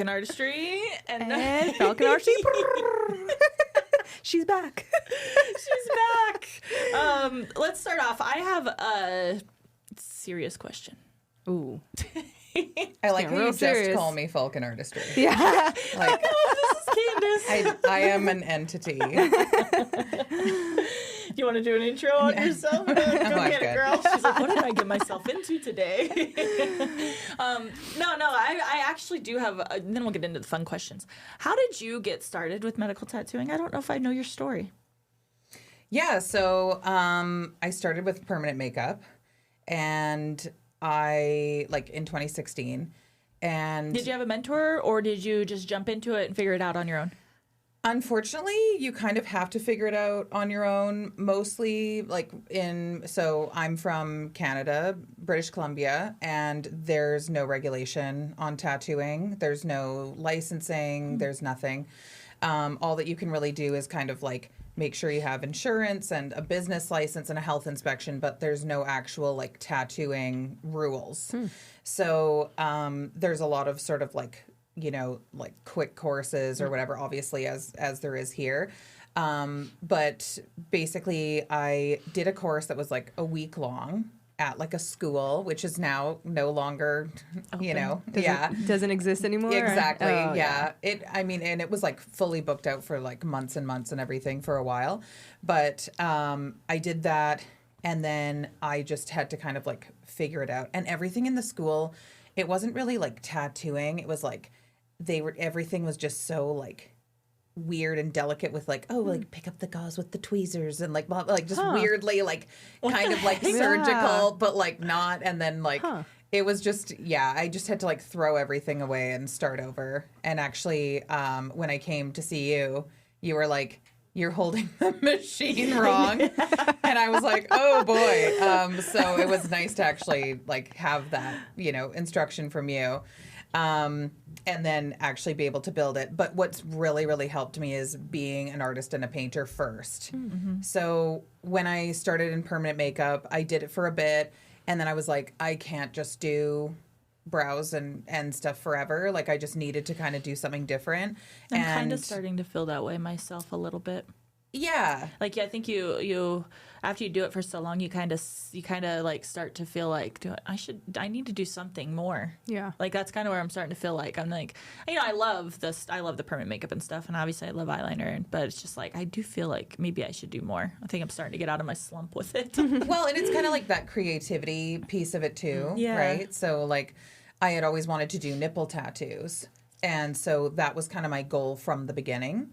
Falcon Artistry And Falcon Artistry. She's back. She's back. Let's start off. I have a serious question. Ooh. I like how you serious. just call me Falcon Artistry. Yeah. Like, Oh, this is Candice. I am an entity. You want to do an intro on yourself? Go get good. it, girl. She's like, what did I get myself into today? No, I actually do have, then we'll get into the fun questions. How did you get started with medical tattooing? I don't know if I know your story. Yeah, so I started with permanent makeup, and I, like, in 2016, and... Did you have a mentor, or did you just jump into it and figure it out on your own? Unfortunately, you kind of have to figure it out on your own, mostly so I'm from Canada, British Columbia, and there's no regulation on tattooing. There's no licensing. There's nothing. All that you can really do is kind of like make sure you have insurance and a business license and a health inspection, but there's no actual like tattooing rules. So there's a lot of sort of like, you know, like quick courses or whatever, obviously, as there is here. But basically, I did a course that was like a week long at like a school, which is now no longer, you know, Doesn't exist anymore? Exactly. Oh, yeah. And it was like fully booked out for like months and months and everything for a while. But I did that, and then I just had to kind of like figure it out. And everything in the school, it wasn't really like tattooing. It was like everything was just so like weird and delicate with like, oh, like pick up the gauze with the tweezers and like blah, like just weirdly like kind of like surgical, but like not. And then like it was just, I just had to like throw everything away and start over. And actually, when I came to see you, you were like, you're holding the machine wrong. And I was like, oh boy. So it was nice to actually like have that, you know, instruction from you. And then actually be able to build it. But what's really, really helped me is being an artist and a painter first. Mm-hmm. So when I started in permanent makeup, I did it for a bit. And then I was like, I can't just do brows and stuff forever. Like I just needed to kind of do something different. I'm kind of starting to feel that way myself a little bit. Yeah. Like I think you after you do it for so long, you kind of like start to feel like I need to do something more. Yeah. Like that's kind of where I'm starting to feel like I'm like, you know, I love the permanent makeup and stuff, and obviously I love eyeliner, but it's just like I do feel like maybe I should do more. I think I'm starting to get out of my slump with it. Well, and it's kind of like that creativity piece of it too, right? So like I had always wanted to do nipple tattoos, and so that was kind of my goal from the beginning.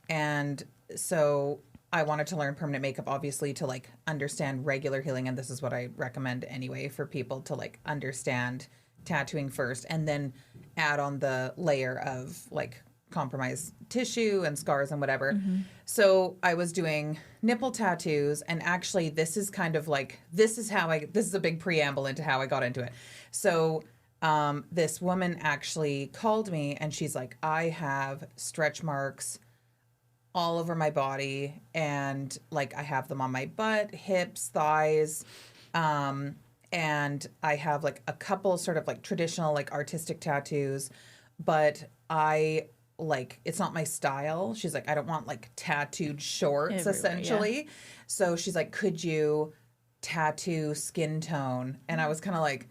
And so I wanted to learn permanent makeup, obviously, to like understand regular healing. And this is what I recommend anyway, for people to like understand tattooing first and then add on the layer of like compromised tissue and scars and whatever. Mm-hmm. So I was doing nipple tattoos, and actually this is kind of like, this is a big preamble into how I got into it. So this woman actually called me, and she's like, I have stretch marks all over my body, and like I have them on my butt, hips, thighs, and I have like a couple sort of like traditional like artistic tattoos, but I like, it's not my style. She's like, I don't want like tattooed shorts essentially. Yeah. So she's like, could you tattoo skin tone? And I was kind of like,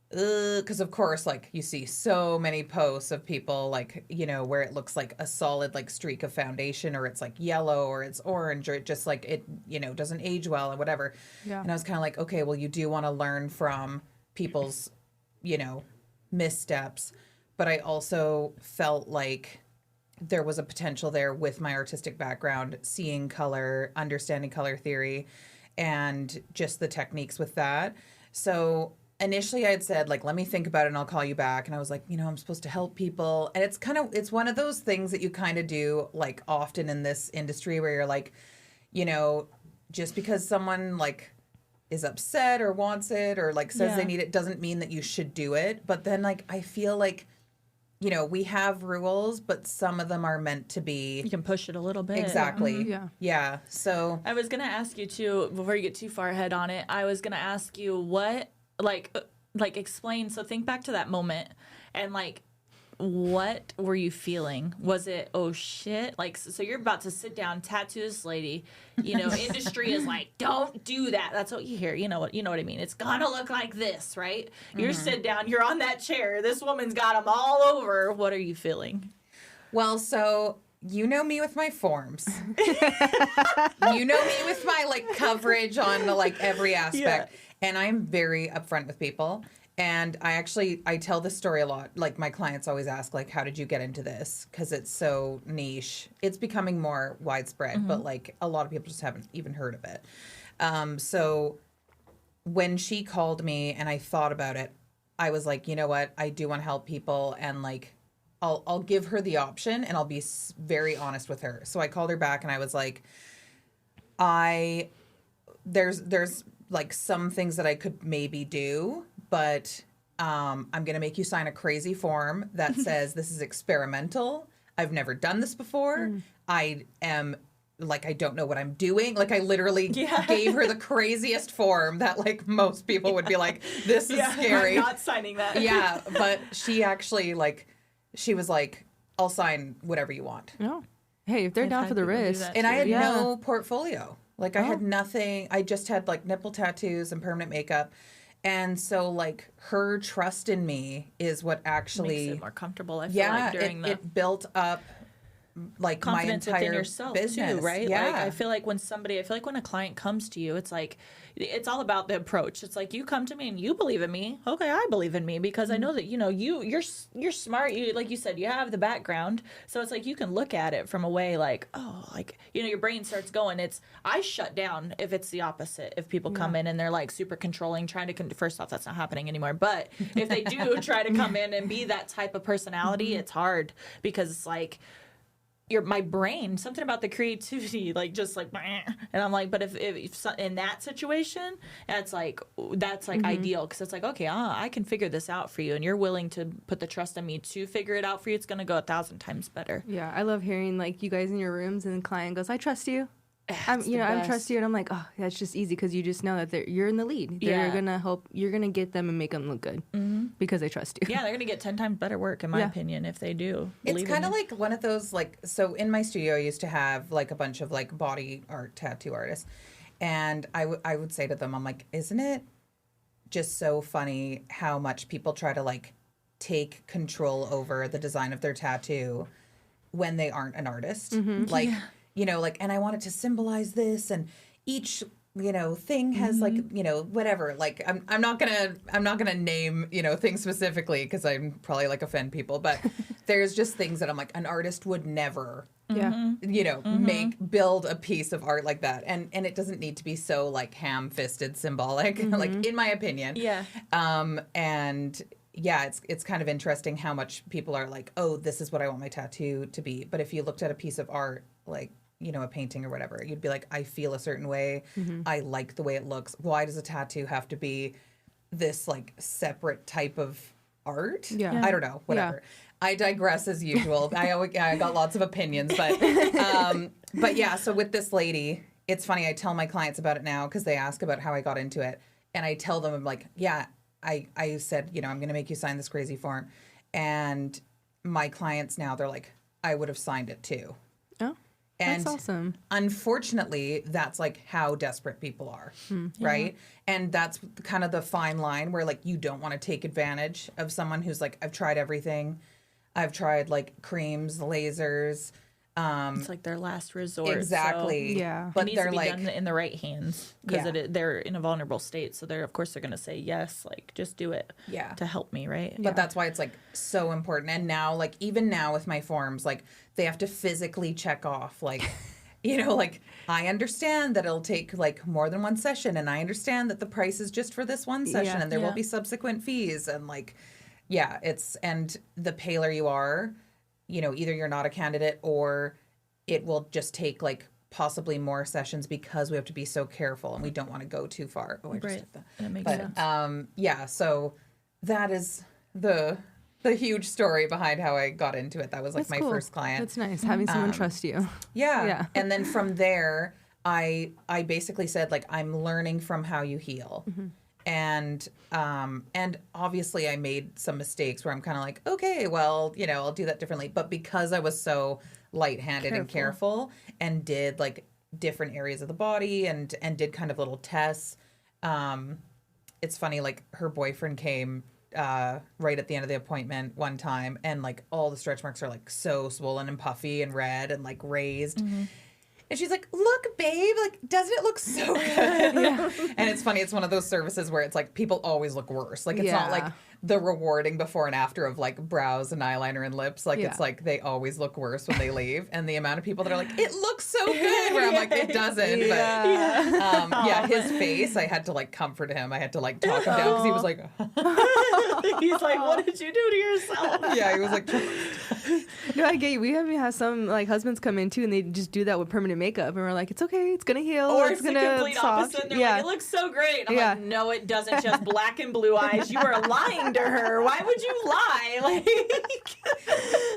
because of course, like you see so many posts of people like, you know, where it looks like a solid like streak of foundation, or it's like yellow, or it's orange, or it just like it, you know, doesn't age well and whatever. Yeah. And I was kind of like, okay, well, you do want to learn from people's, you know, missteps, but I also felt like there was a potential there with my artistic background, seeing color, understanding color theory, and just the techniques with that. So initially I had said, like, let me think about it and I'll call you back. And I was like, you know, I'm supposed to help people. And it's one of those things that you kind of do like often in this industry where you're like, you know, just because someone like is upset or wants it or like says they need it doesn't mean that you should do it. But then like, I feel like, you know, we have rules, but some of them are meant to be. You can push it a little bit. Exactly. Mm-hmm. Yeah. So I was going to ask you too, before you get too far ahead on it, I was going to ask you what, like explain. So think back to that moment and like what were you feeling? Was it, oh shit? Like, so you're about to sit down, tattoo this lady. You know, industry is like, don't do that. That's what you hear. You know what I mean? It's gonna look like this, right? You're sitting down, you're on that chair. This woman's got them all over. What are you feeling? Well, so you know me with my forms. You know me with my like coverage on like every aspect. Yeah. And I'm very upfront with people. And I tell this story a lot. Like my clients always ask, like, how did you get into this? Because it's so niche. It's becoming more widespread, but like a lot of people just haven't even heard of it. So when she called me and I thought about it, I was like, you know what? I do want to help people, and like, I'll give her the option, and I'll be very honest with her. So I called her back and I was like, there's like some things that I could maybe do, but I'm going to make you sign a crazy form that says this is experimental. I've never done this before. I am like, I don't know what I'm doing. Like I literally gave her the craziest form that like most people would be like, this is scary. I'm not signing that. Yeah. But she actually like, she was like, I'll sign whatever you want. Oh. Hey, if they're down for the risk. And I had no portfolio. Like I had nothing. I just had like nipple tattoos and permanent makeup. And so like her trust in me is what actually makes it more comfortable. I feel like during it built up like confidence my entire within yourself business too, right? Yeah. Like I feel like when a client comes to you, it's like it's all about the approach. It's like you come to me and you believe in me. Okay, I believe in me because I know that you're smart. You, like you said, you have the background, so it's like you can look at it from a way like, oh, like your brain starts going. I shut down if it's the opposite. If people come in and they're like super controlling, trying to first off, that's not happening anymore. But if they do try to come in and be that type of personality, it's hard because it's like. My brain, something about the creativity, like just like, and I'm like, but if in that situation, that's like ideal because it's like, okay, I can figure this out for you, and you're willing to put the trust in me to figure it out for you. It's gonna go 1,000 times better. Yeah, I love hearing like you guys in your rooms, and the client goes, "I trust you." I trust you, and I'm like, oh, that's just easy because you just know that you're in the lead. They're gonna help. You're gonna get them and make them look good because they trust you. Yeah, they're gonna get 10 times better work, in my opinion, if they do. It's kind of like one of those like. So in my studio, I used to have like a bunch of like body art tattoo artists, and I would say to them, I'm like, isn't it just so funny how much people try to like take control over the design of their tattoo when they aren't an artist, like. Yeah. Like, and I want it to symbolize this, and each, thing has like, whatever. Like, I'm not gonna name, things specifically because I'm probably like offend people, but there's just things that I'm like, an artist would never, build a piece of art like that, and it doesn't need to be so like ham-fisted symbolic, like in my opinion. Yeah. And yeah, it's kind of interesting how much people are like, oh, this is what I want my tattoo to be. But if you looked at a piece of art, like, a painting or whatever, you'd be like, I feel a certain way. I like the way it looks. Why does a tattoo have to be this like separate type of art? Yeah. I don't know, whatever. Yeah. I digress as usual. I got lots of opinions, but yeah, so with this lady, it's funny. I tell my clients about it now because they ask about how I got into it. And I tell them, I'm like, yeah, I said, I'm going to make you sign this crazy form. And my clients now, they're like, I would have signed it too. Oh. And that's awesome. Unfortunately, that's like how desperate people are, right? And that's kind of the fine line where like you don't want to take advantage of someone who's like, I've tried everything. I've tried like creams, lasers. It's like their last resort. Exactly. So yeah. But it needs to be done in the right hands because they're in a vulnerable state. So they're going to say yes, like just do it to help me, right? But that's why it's like so important. And now, like even now with my forms, like they have to physically check off like, like I understand that it'll take like more than one session, and I understand that the price is just for this one session and there will be subsequent fees, and like, and the paler you are, either you're not a candidate or it will just take like possibly more sessions because we have to be so careful and we don't want to go too far. Oh, I just did that. That makes sense. So that is the huge story behind how I got into it. That was like my first client. That's nice, having someone trust you. Yeah. And then from there, I basically said like, I'm learning from how you heal. And obviously I made some mistakes where I'm kind of like, okay, well, you know, I'll do that differently. But because I was so light-handed and careful and did like different areas of the body and did kind of little tests, it's funny, like her boyfriend came right at the end of the appointment one time, and like all the stretch marks are like so swollen and puffy and red and like raised. And she's like, look, babe, like, doesn't it look so good? And it's funny, it's one of those services where it's like people always look worse. Like, it's not like the rewarding before and after of like brows and eyeliner and lips. Like, it's like they always look worse when they leave. And the amount of people that are like, it looks so good, where I'm like, it doesn't. But his face, I had to like comfort him. I had to like talk him down because he was like, he's like, what did you do to yourself? Yeah, he was like, no, I get you. We have some like husbands come in too, and they just do that with permanent makeup, and we're like, it's okay, it's gonna heal, or it's gonna the complete opposite. And they're like, it looks so great. I'm like, no, it doesn't. She has black and blue eyes. You are lying to her. Why would you lie? Like,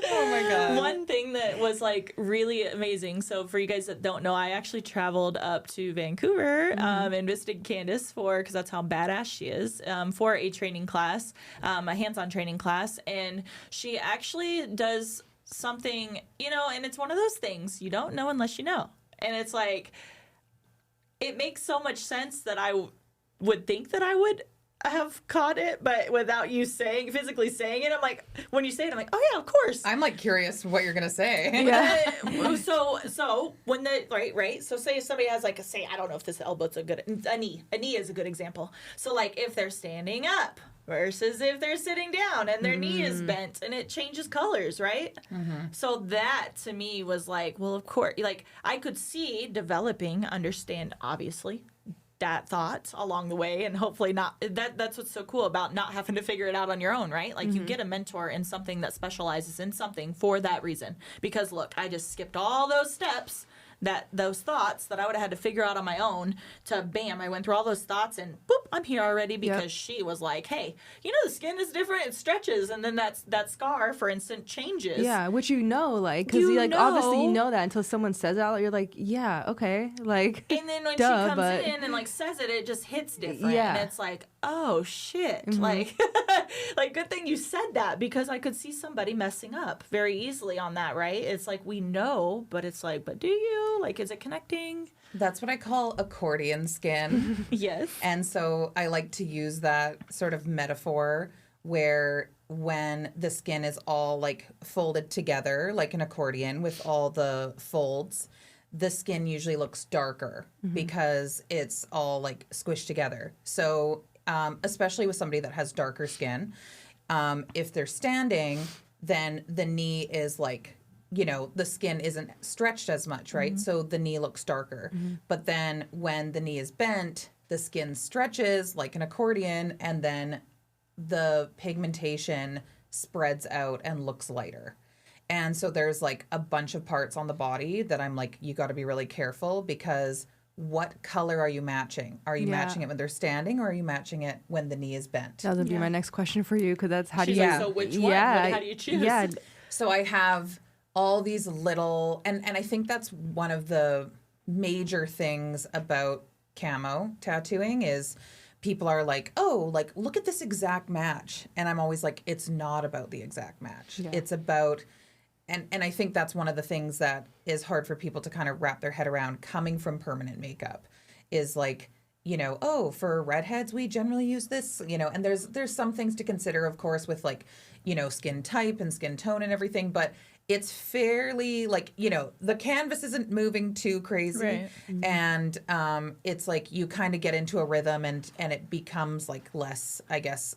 oh my god. One thing that was like really amazing. So for you guys that don't know, I actually traveled up to Vancouver and visited Candice because that's how badass she is, for a training class, a hands-on training class, and she actually does something, you know, and it's one of those things you don't know unless you know. And it's like, it makes so much sense that I would think that I would have caught it, but without you physically saying it, I'm like, when you say it, I'm like, oh yeah, of course. I'm like curious what you're gonna say. So when right. So say if somebody has like I don't know if this elbow's a knee is a good example. So like if they're standing up versus if they're sitting down and their knee is bent, and it changes colors, right? So that to me was like, well, of course, like I could see understand obviously that thought along the way, and hopefully not that's what's so cool about not having to figure it out on your own, right? Like you get a mentor in something that specializes in something for that reason, because look, I just skipped all those steps, those thoughts that I would have had to figure out on my own, to bam, I went through all those thoughts and boop, I'm here already, because she was like, hey, you know, the skin is different, it stretches, and then that scar, for instance, changes. Yeah, which you know, like, because like obviously you know that until someone says it out, you're like, yeah, okay, like. And then when she comes in and like says it, it just hits different. Yeah. And it's like, oh shit, like, like good thing you said that, because I could see somebody messing up very easily on that, right? It's like, we know, but it's like, but do you? Like, is it connecting? That's what I call accordion skin. Yes. And so I like to use that sort of metaphor where when the skin is all like folded together like an accordion with all the folds, the skin usually looks darker because it's all like squished together. So especially with somebody that has darker skin, if they're standing, then the knee is like, you know, the skin isn't stretched as much, right? So the knee looks darker. But then when the knee is bent, the skin stretches like an accordion, and then the pigmentation spreads out and looks lighter. And so there's like a bunch of parts on the body that I'm like, you got to be really careful, because what color are you matching? Are you matching it when they're standing, or are you matching it when the knee is bent? That would be my next question for you, because that's how do you... Like, so which one? How do you choose? Yeah. So I have all these little, and I think that's one of the major things about camo tattooing is people are like, oh, like, look at this exact match. And I'm always like, it's not about the exact match. Yeah. It's about, and I think that's one of the things that is hard for people to kind of wrap their head around coming from permanent makeup, is like, you know, oh, for redheads, we generally use this, you know, and there's some things to consider, of course, with like, you know, skin type and skin tone and everything, but it's fairly like, you know, the canvas isn't moving too crazy. Right. And it's like you kind of get into a rhythm, and it becomes like less, I guess,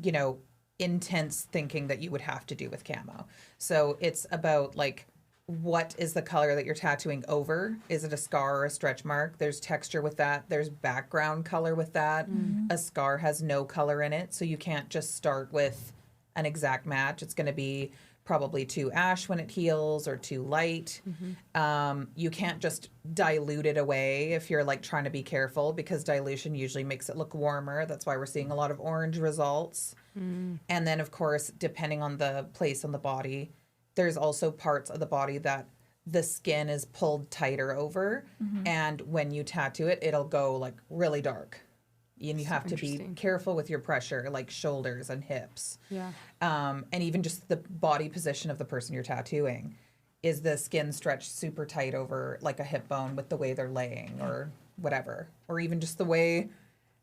you know, intense thinking that you would have to do with camo. So it's about like, what is the color that you're tattooing over? Is it a scar or a stretch mark? There's texture with that. There's background color with that. A scar has no color in it, so you can't just start with an exact match. It's going to be probably too ash when it heals, or too light. You can't just dilute it away if you're like trying to be careful, because dilution usually makes it look warmer. That's why we're seeing a lot of orange results. And then, of course, depending on the place on the body, there's also parts of the body that the skin is pulled tighter over. And when you tattoo it, it'll go like really dark. And you have to be careful with your pressure, like shoulders and hips. Yeah. And even just the body position of the person you're tattooing. Is the skin stretched super tight over like a hip bone with the way they're laying or whatever? Or even just the way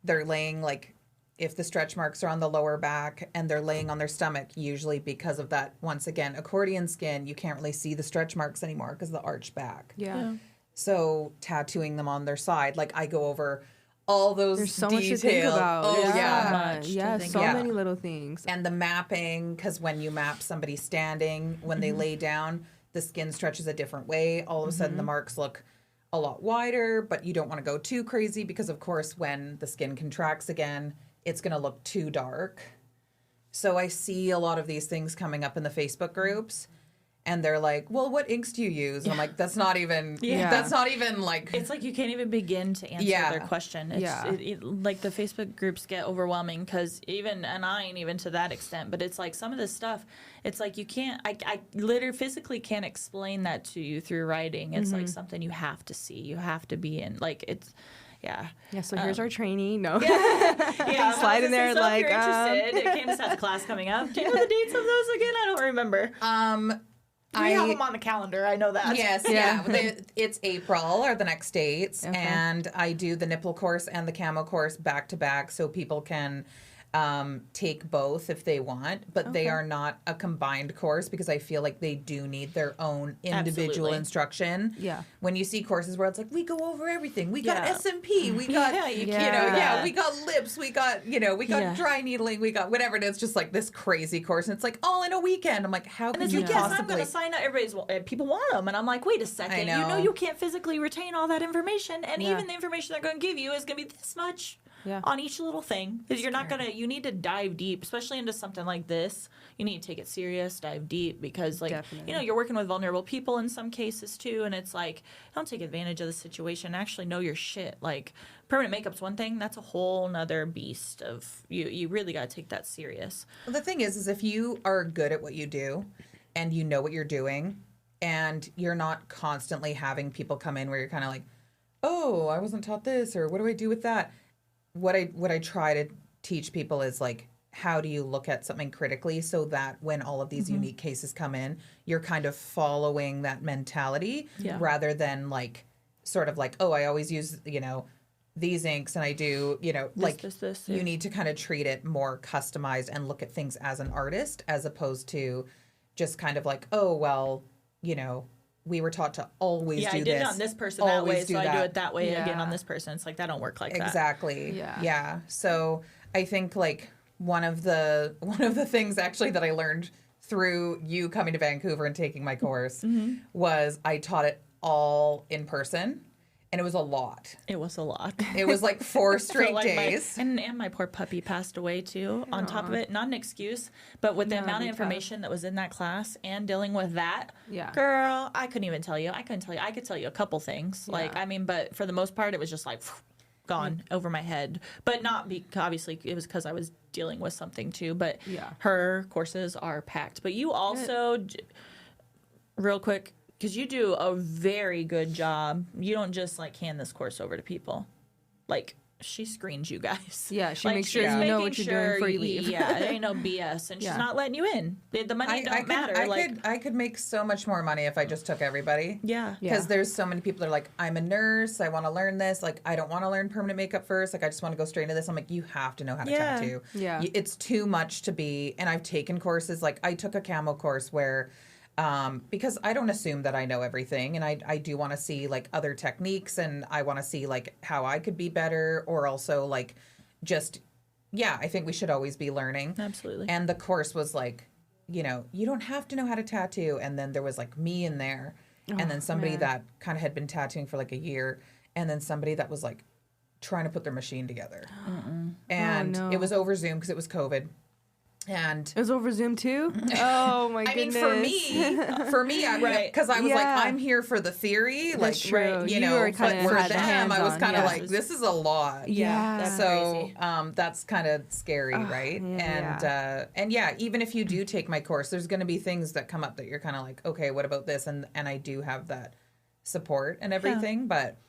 they're laying, like if the stretch marks are on the lower back and they're laying on their stomach, usually because of that, once again, accordion skin, you can't really see the stretch marks anymore because of the arched back. Yeah. So tattooing them on their side, like I go over all those There's so details. much to think about. Oh, Yeah, so many little things. And the mapping, because when you map somebody standing, when they lay down, the skin stretches a different way. All of a sudden, the marks look a lot wider, but you don't want to go too crazy because, of course, when the skin contracts again, it's going to look too dark. So I see a lot of these things coming up in the Facebook groups. And they're like, well, what inks do you use? And I'm like, that's not even, that's not even like. It's like you can't even begin to answer their question. It's, like the Facebook groups get overwhelming because and I ain't even to that extent, but it's like some of this stuff, it's like you can't, I literally physically can't explain that to you through writing. It's like something you have to see, you have to be in. Like it's, Yeah, so here's our trainee. No. Slide in there so like. If you're interested, Candice has a class coming up. Do you know the dates of those again? I don't remember. We have them on the calendar. I know that. Yes, it's April are the next dates, and I do the nipple course and the camo course back to back, so people can take both if they want, but they are not a combined course because I feel like they do need their own individual instruction. Yeah. When you see courses where it's like, we go over everything. We got SMP, we got, we got lips, we got, we got dry needling, we got whatever it is, just like this crazy course. And it's like all in a weekend. I'm like, how can you possibly? I'm going to sign up. People want them. And I'm like, wait a second. You know you can't physically retain all that information. And even the information they're going to give you is going to be this much. On each little thing. Because you're not going to, you need to dive deep, especially into something like this. You need to take it serious, dive deep, because, like, you're working with vulnerable people in some cases, too. And it's like, don't take advantage of the situation. Actually know your shit. Like, permanent makeup's one thing. That's a whole nother beast of, you really got to take that serious. Well, the thing is if you are good at what you do and you know what you're doing and you're not constantly having people come in where you're kind of like, oh, I wasn't taught this, or what do I do with that? What I try to teach people is like, how do you look at something critically so that when all of these unique cases come in, you're kind of following that mentality rather than like sort of like, oh, I always use, these inks and I do, this, you need to kind of treat it more customized and look at things as an artist as opposed to just kind of like, oh, well, we were taught to always do this. Yeah, I did it on this person that way, so I do it that way again on this person. It's like, that don't work like that. Exactly. Yeah. So I think like one of the things actually that I learned through you coming to Vancouver and taking my course was I taught it all in person. And it was a lot. It was a lot. It was like 4 straight days. And my poor puppy passed away too. On top of it, not an excuse, but with the amount of information that was in that class and dealing with that, girl, I couldn't even tell you. I couldn't tell you. I could tell you a couple things. But for the most part, it was just like gone over my head. But not obviously it was because I was dealing with something too. But her courses are packed. But you also, real quick, because you do a very good job. You don't just like hand this course over to people. Like, she screens you guys. Yeah, she makes sure you know what you're doing before you leave. Yeah, there ain't no BS. And she's not letting you in. The money don't matter. I could make so much more money if I just took everybody. Yeah. Because there's so many people that are like, I'm a nurse. I want to learn this. Like, I don't want to learn permanent makeup first. Like, I just want to go straight into this. I'm like, you have to know how to tattoo. Yeah. It's too much to be. And I've taken courses. Like, I took a camo course where... because I don't assume that I know everything, and I do want to see like other techniques, and I want to see like how I could be better, or also like just I think we should always be learning. Absolutely. And the course was like, you don't have to know how to tattoo, and then there was like me in there, and then somebody that kind of had been tattooing for like a year, and then somebody that was like trying to put their machine together, and it was over Zoom because it was COVID. And it was over Zoom too? Oh my goodness. I mean, for me, because I was like, I'm here for the theory. That's like, true. But for them, I was kind of like, this is a lot. Yeah. That's so crazy. That's kind of scary, right? And even if you do take my course, there's going to be things that come up that you're kind of like, okay, what about this? And I do have that support and everything. But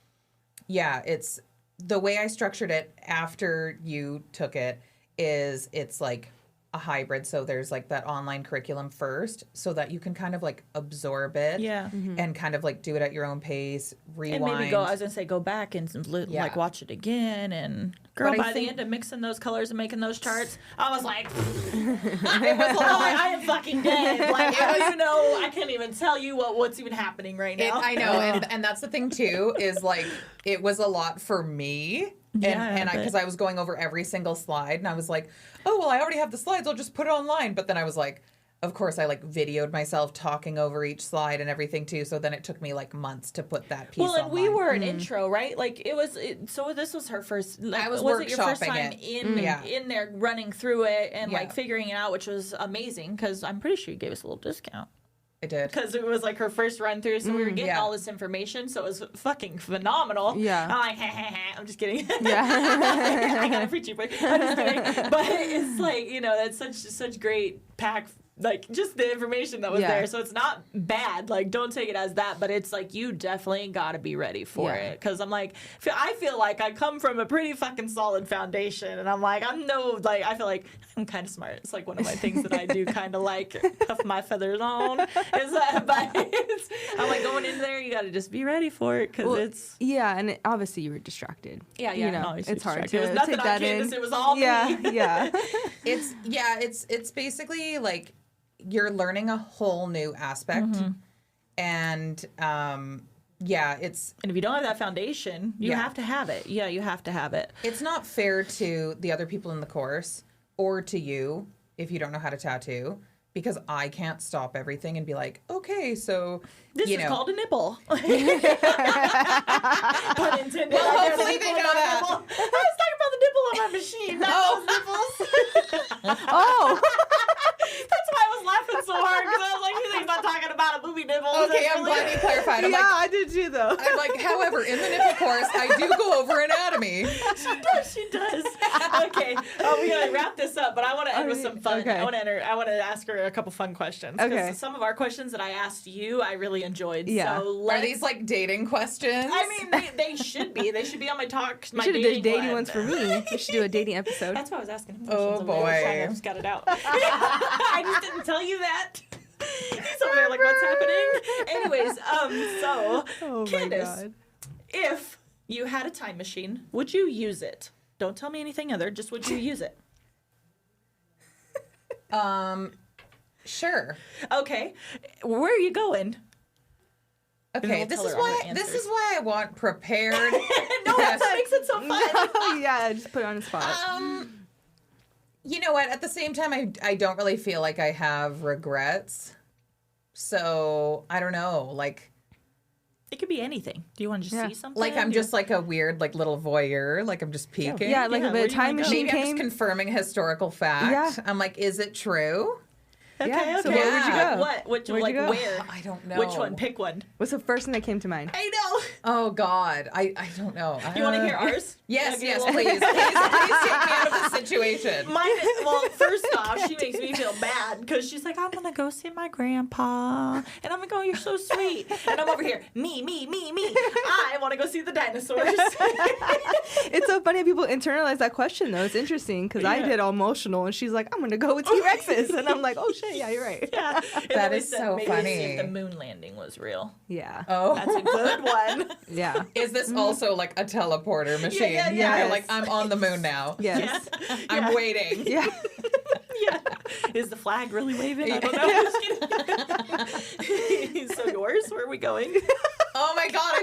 the way I structured it after you took it is it's like a hybrid. So there's like that online curriculum first so that you can kind of like absorb it and kind of like do it at your own pace, rewind. And maybe I was going to say, go back and like watch it again. And girl, by the end of mixing those colors and making those charts, I was like, I am fucking dead. Like, I don't even know, I can't even tell you what's even happening right now. I know. And that's the thing too, is like, it was a lot for me. And because I was going over every single slide and I was like, oh, well, I already have the slides. I'll just put it online. But then I was like, of course, I like videoed myself talking over each slide and everything too. So then it took me like months to put that piece online. Well, and we were an intro, right? Like so this was her first, like, I was it your first time it. in there running through it and like figuring it out, which was amazing because I'm pretty sure you gave us a little discount. I did. Because it was like her first run through, so we were getting all this information, so it was fucking phenomenal. Yeah. I'm like, I'm just kidding. Yeah. I got a free cheap break. I'm just kidding. But it's like, that's such great pack, like just the information that was there. So it's not bad. Like, don't take it as that, but it's like you definitely got to be ready for it. Because I'm like, I feel like I come from a pretty fucking solid foundation, and I'm like, I feel like I'm kind of smart. It's like one of my things that I do kind of like puff my feathers on. I'm like, going in there, you got to just be ready for it because it's. Yeah, and obviously you were distracted. Yeah. It's hard to it was nothing take on that Candice, in. it was all me. Yeah. It's basically like you're learning a whole new aspect. And it's. And if you don't have that foundation, you have to have it. Yeah, you have to have it. It's not fair to the other people in the course or to you if you don't know how to tattoo. Because I can't stop everything and be like, okay, so this is called a nipple. Pun intended. Well, hopefully they know that. I was talking about the nipple on my machine, not those nipples. Oh. That's why I was laughing so hard because I was like, he's not talking about a booby nipple. Okay, I'm glad you clarified. I'm I did too, though. I'm like, however, in the nipple course, I do go over anatomy. She does. Okay, we gotta wrap this up, but I want to end with some fun. Okay. I want to ask her a couple fun questions. Okay. Some of our questions that I asked you, I really enjoyed. Yeah. So Are these like dating questions? I mean, they should be. They should be on my talk. You should have did dating ones for me. We should do a dating episode. That's why I was asking him. Oh boy, I just got it out. I just didn't tell you that. He's over there like, what's happening? Anyways, Candice, if you had a time machine, would you use it? Don't tell me anything other. Just would you use it? Sure. Okay. Where are you going? Okay, this is why I want prepared. No, that's what makes it so fun. Yeah, just put it on the spot. You know what? At the same time, I don't really feel like I have regrets. So I don't know. Like, it could be anything. Do you want to just see something? Like I'm just like a weird like little voyeur. Like I'm just peeking. Yeah, like if a time machine Maybe came. I'm just confirming a historical fact. Yeah. I'm like, is it true? Okay. So where would you go? Where'd you go? Where? I don't know. Which one? Pick one. What's the first thing that came to mind? I know. Oh God, I don't know. You want to hear ours? Yes, please. Please take me out of this situation. Well, first off, she makes me feel bad because she's like, I'm gonna go see my grandpa, and I'm like, oh, you're so sweet, and I'm over here, me. I want to go see the dinosaurs. It's so funny how people internalize that question though. It's interesting because I get all emotional, and she's like, I'm gonna go with T-Rexes, and I'm like, oh shit. Yeah, you're right. Yeah. That is so funny. See if the moon landing was real. Yeah. Oh. That's a good one. Yeah. Is this also like a teleporter machine? Yeah. You're like, I'm on the moon now. Yes. I'm waiting. Yeah. Yeah. Is the flag really waving? I don't know. So yours? Where are we going? Oh my God, I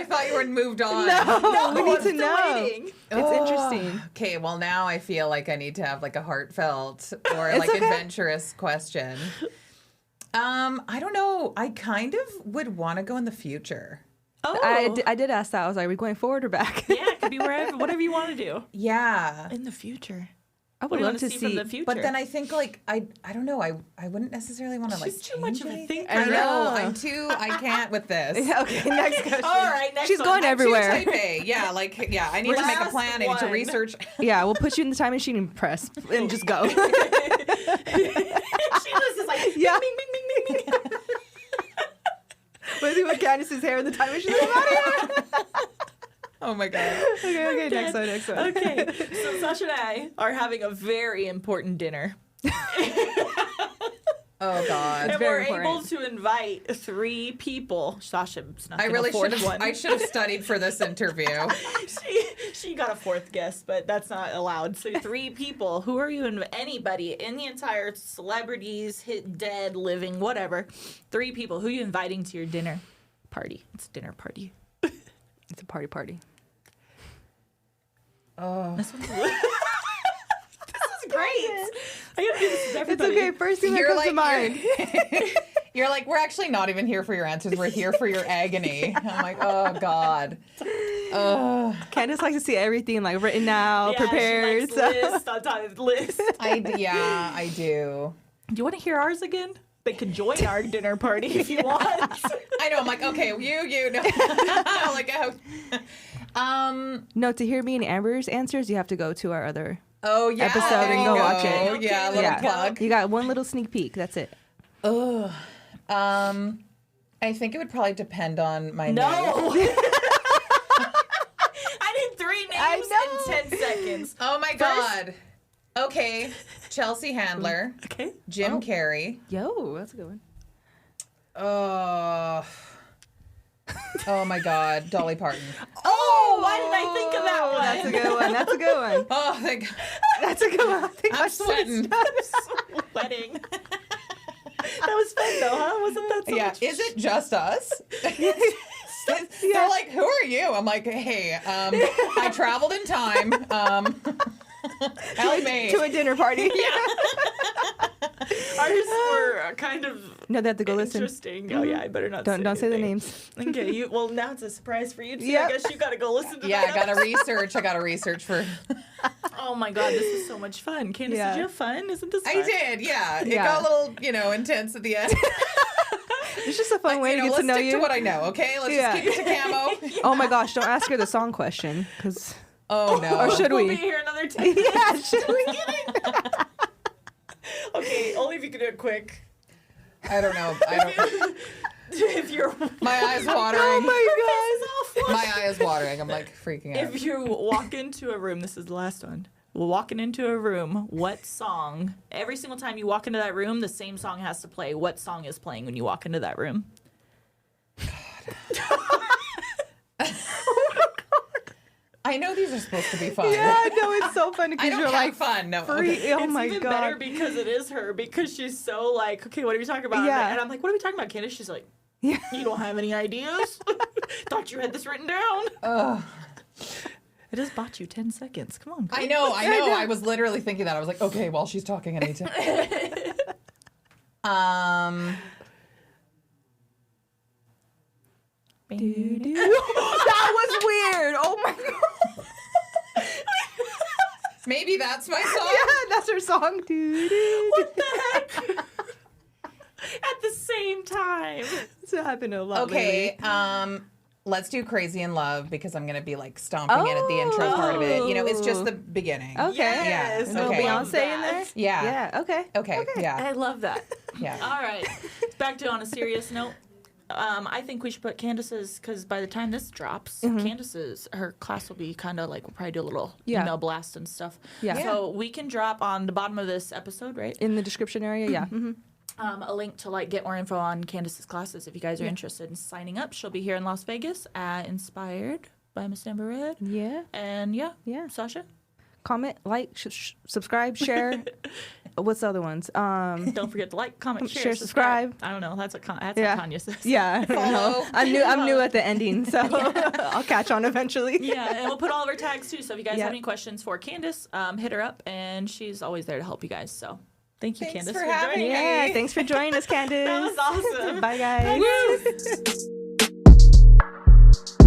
thought you were moved on. No, we need to still know. waiting. It's interesting. Okay, well now I feel like I need to have like a heartfelt or adventurous question. I don't know. I kind of would want to go in the future. Oh. I did ask that. I was like, are we going forward or back? Yeah, it could be wherever, whatever you want to do. Yeah. In the future. I would love to see from the future. But then I think like I don't know. I wouldn't necessarily want to like She's too much of a anything. thinker. I know. I can't with this. Okay, next question. All right, next She's one. going everywhere. Type A. Yeah, I need to make a plan. I need to research. Yeah, we'll put you in the time machine and press and just go. She was just like, Yeah. bing, bing, bing, bing, bing. What is it with Candice's hair in the time machine? I'm out of here. Oh my God. Okay, next one. Okay, so Sasha and I are having a very important dinner. Oh God. And very we're able important. to invite 3 people. Sasha's not I gonna really afford should have. one. I should have studied for this interview. she got a 4th guest, but that's not allowed. So 3 people. Who are you? Anybody in the entire celebrities, hit, dead, living, whatever. 3 people. Who are you inviting to your dinner party? It's a dinner party. It's a party. Oh. This one's this is great. I gotta do this with It's everybody. okay. First thing that You're comes like to mind. You're like, we're actually not even here for your answers. We're here for your agony. I'm like, oh God. Candice likes to see everything like written out, prepared. She likes lists on top of lists. I do. Do you want to hear ours again? They could join our dinner party if you want. I know. I'm like, okay, you. No. Like, No, to hear me and Amber's answers, you have to go to our other yeah, episode there and you go watch it. Okay, Yeah, a little Yeah. plug. You got one little sneak peek. That's it. Ugh. I think it would probably depend on my mood. No. I need 3 names in 10 seconds. Oh my God. Okay, Chelsea Handler, Okay. Jim Carrey. Yo, that's a good one. Oh my God, Dolly Parton. Oh, why did I think of that one? That's a good one. Oh, thank God. That's a good one. I'm sweating. Sweating. That was fun though, huh? Wasn't that so Yeah, much is it just us? They're like, who are you? I'm like, hey, I traveled in time. Help me. To a dinner party. Ours were kind of No, they have to go listen. interesting. Oh yeah, I better not Don't say the anything. names. Okay, well now it's a surprise for you too. Yep. I guess you gotta go listen to Yeah, that. I gotta research for. Oh my God, this was so much fun. Candice, Yeah. did you have fun? Isn't this fun? I did, yeah. It Yeah. got a little, intense at the end. It's just a fun way to get let's to know stick you. to what I know, okay? Let's Yeah. just keep it to camo. Oh my gosh, don't ask her the song question. Because Oh no. Or should We'll we? be here another 10 yeah, should we? Okay, only if you can do it quick. I don't know. If you're My eyes watering. Oh my My eye is watering. I'm like freaking out. If you walk into a room, this is the last one. Walking into a room, what song? Every single time you walk into that room, the same song has to play. What song is playing when you walk into that room? I know these are supposed to be fun. Yeah, no, it's so funny I because don't you're have like, fun. No. free. Okay. Oh It's my even better god. because it is her, because she's so like, okay, what are we talking about? Yeah. And I'm like, what are we talking about, Candice? She's like, Yeah. you don't have any ideas? Thought you had this written down. Ugh. I just bought you 10 seconds. Come on. I know. I was literally thinking that. I was like, okay, while she's talking, I need to. That was weird. Oh my god. Maybe that's my song. Yeah, that's her song. What the heck? At the same time. It's happened a lot Okay, lately. let's do Crazy in Love because I'm gonna be like stomping in at the intro part of it. You know, it's just the beginning. Okay. Yes, A little okay. Beyonce in there? Yeah. Yeah, okay. Okay. Yeah. I love that. Yeah. All right. Back to on a serious note. I think we should put Candice's, because by the time this drops, Candice's, her class will be kind of like, we'll probably do a little email blast and stuff. Yeah. So we can drop on the bottom of this episode, right? In the description area, yeah. Mm-hmm. A link to like get more info on Candice's classes if you guys are interested in signing up. She'll be here in Las Vegas at Inspired by Miss Amber Red. Yeah. And yeah. Sasha? Comment, like, subscribe, share. What's the other ones? Don't forget to like, comment, share, subscribe. I don't know. That's what Yeah. Tanya says. Yeah, I don't know. I'm new at the ending, so I'll catch on eventually. Yeah, and we'll put all of our tags too. So if you guys have any questions for Candice, hit her up, and she's always there to help you guys. So thank you, Thanks Candice, for for having joining me. Yeah, thanks for joining us, Candice. That was awesome. Bye, guys. Woo!